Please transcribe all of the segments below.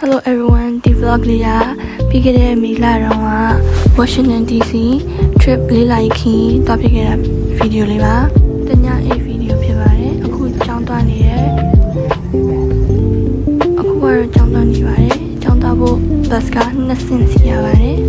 Hello everyone, ဒီ vlog လေးကပြီးခဲ့တဲ့မေလတုန်းက Washington DC trip လေးလိုက်ခီးသွားဖြစ်ခဲ့တဲ့ဗီဒီယိုလေးပါ။တညအိတ်ဗီဒီယိုဖြစ်ပါတယ်။အခုကြောင်းသွားနေရဲ။အခုကတော့ကြောင်းသွားနေပါတယ်။ကြောင်းသွားဖို့ bus က2 ဆင့်စီရပါတယ်။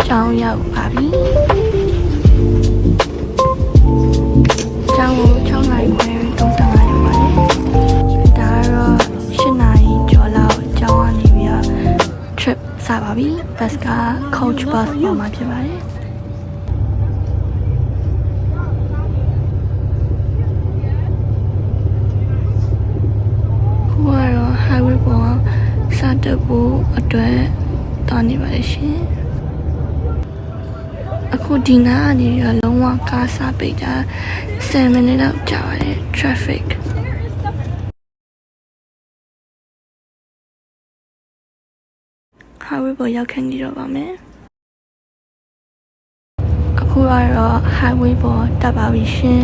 ကျောင်းရောက်ပါပြီ။ကျောင်းကို6နာရီခွဲ35ရောက်ပါတယ်။ဒါကတော့8နာရီကျော်လောက်ကျောင်းကနေပြီးတော့ trip စပါပြီ။ bus က coach bus ပေါ်မှာဖြစ်ပါတယ်။ခုကတော့ highway ပေါ်စတက်ဖို့အတွက်တောင်းနေပါတယ်ရှင်။အခုဒီနားကနေတော့လုံးဝကားစားပိတ်တာ10 မိနစ်လောက်ကြာပါတယ် traffic highway ပေါ်ရောက်ခဲ့နေတော့ပါမယ်အခုကတော့ highway ပေါ်တက်ပါပြီရှင်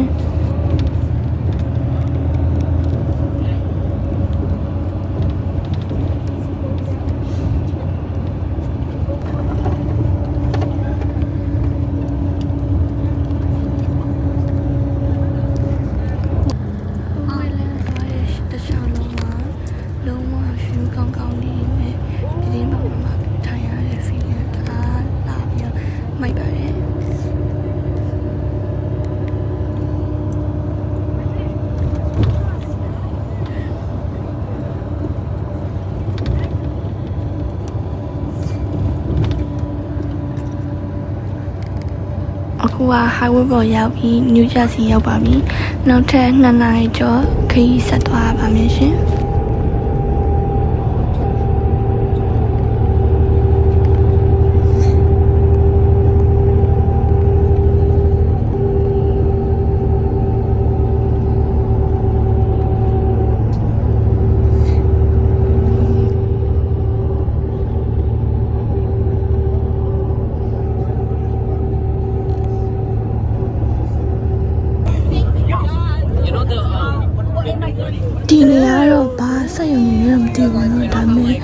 အခုက highway ပေါ်ရောက်ပြီး New Jersey ရောက်ပါပြီ။နောက်ထပ်2 နာရီကျော်ခရီးဆက်သွားပါမယ်ရှင်။ဒီနေရာတော့ဘာဆက်ရုံနေမှမသိဘူးနော်ဒါပေမဲ့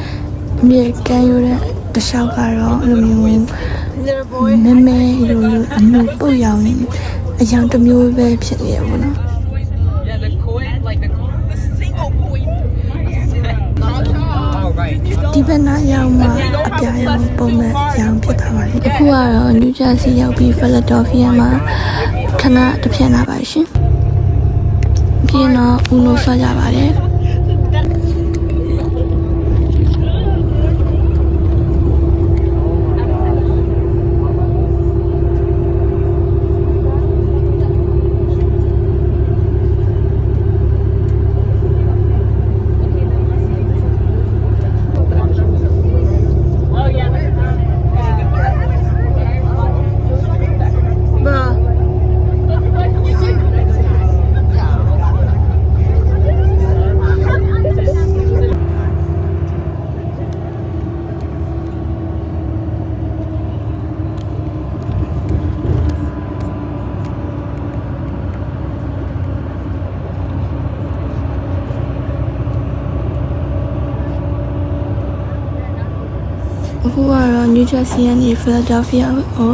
အမြဲကမ်းရိုးတဲ့တခြားကတော့အဲ့လိုမျိုးမဲလိုအမျိုးပုတ်ရောင်အယောင်တစ်မျိုးပဲဖြစ်နေရပါတော့ဒီဘက်နားရောက်မှအပြာရောင်ပုံမဲ့ရောင်ဖြစ်သွားပါတယ်အခုကတော့ New Jersey ရောက်ပြီး Philadelphia မှာခဏတစ်ဖြတ်လာပါရှင်ပြီးတော့ဦးလို့ဆွကြပါတယ်အခုကတော့ New Jersey ကနေ Philadelphia ကို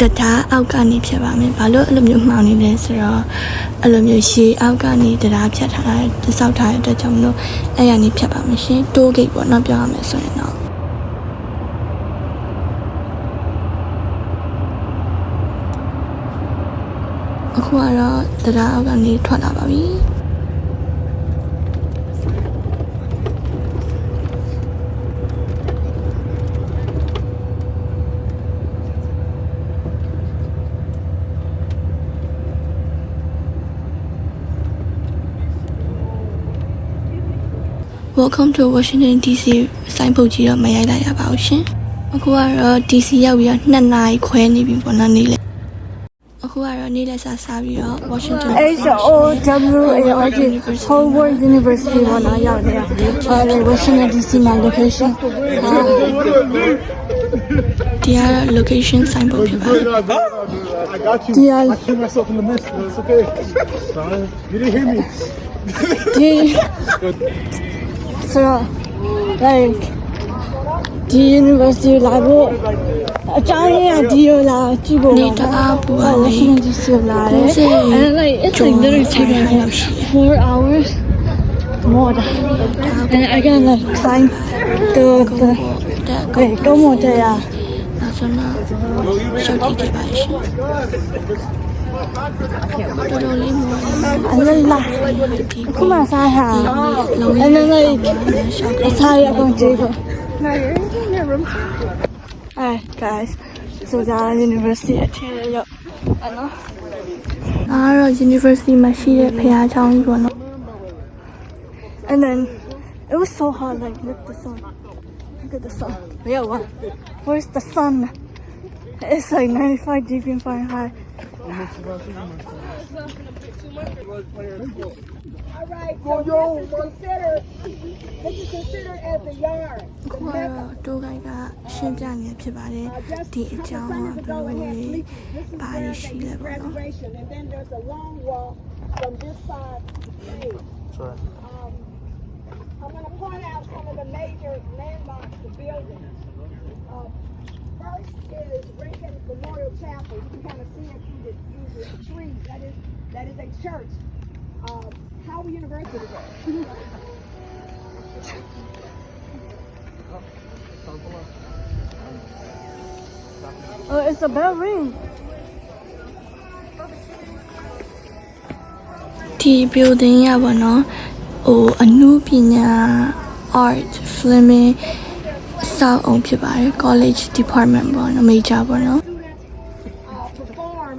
တတားအောက်ကနေဖြတ်ပါမယ်။ဘာလို့အဲ့လိုမျိုးမှောင်နေလဲဆိုတော့အဲ့လိုမျိုးရှေးအောက်ကနေတတားဖြတ်ထားတဲ့စောက်ထားတဲ့အတွက်ကြောင့်မလို့အဲ့ရနေဖြတ်ပါမယ်ရှင်။ Toll gate ပေါ့နော်ပြောရမယ်ဆိုရင်တော့အခုကတော့တတားအောက်ကနေထွက်လာပါပြီ။ Welcome to Washington DC စိုင်းပုတ်ကြီးတော့မရိုက်လိုက်ရပါဘူးရှင်အခုကတော့ DC ရောက်ပြီးတော့2 နာရီခွဲနေပြီပေါ့နော်နေ့လေအခုကတော့ နေ့လက်စားစားပြီးတော့ Washington Howard University မှာလာရောက်တယ်။ Washington DC မှာ location ဒီက location ဆိုင်ပုံဖြစ်ပါတယ် I got you. Yeah. I killed myself in the mist. But it's okay. Son, you didn't hear me. ဒီဆိုတော့ like ဒီ university လာဖို့အကြောင်းရင်းကဒီလိုလာကြည့်ဖို့ နေတအားပူပါလေ Washington DC လာတယ် and like it's like literally taking like 4 hours more and I can like climb the ကောင်းမတဲ့ရ နောက်ဆုံးတော့ရှုပ်ကြည့်ခဲ့ပါရှင်တော်တော်လေးမော အလလာခုမှစားဟာ and then like အစားရအောင်ကြည့်ဖို့ Hi guys so that university အထက်ရောက်အဲ့နော် အားတော့ university မှာရှိတဲ့ဖရားချောင်းကြီးပေါ့နော် and then it was so hot like look at the sun look at the sun yeah what where's the sun it's like 95 degrees Fahrenheit All right, so this is considered as a yard. အခုကတော့တိုးဂိုင်းကရှင်းပြနေဖြစ်ပါတယ်ဒီအကြောင်းကဘယ်လိုဘာတွေရှိလဲပေါ့နော် Graduation, and then there's a long walk from this side to the stage. I'm going to point out some of the major landmarks, the buildings. First is Lincoln Memorial Chapel. You can kind of see it through the trees. That is a church. Howard University. oh it's a bell ring ဒီ building ရပါတော့ဟိုအနုပညာ art filming စောက်အောင်ဖြစ်ပါတယ် college department ပေါ့နော် major ပေါ့နော် Perform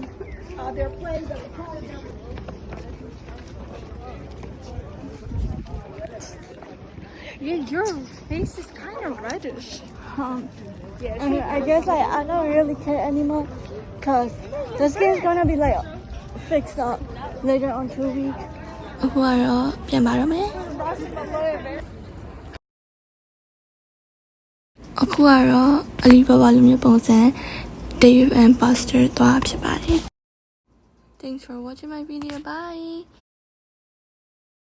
their plays at the college. Yeah, your face is kind of reddish. and I guess I don't really care anymore because this game's gonna be like fixed up later on 2 weeks အခုကတော့ပြန်ပါတော့မယ်အခုကတော့အလီဘာဘာလိုမျိုးပုံစံ Dave and Buster သွားဖြစ်ပါတယ် Thanks for watching my video bye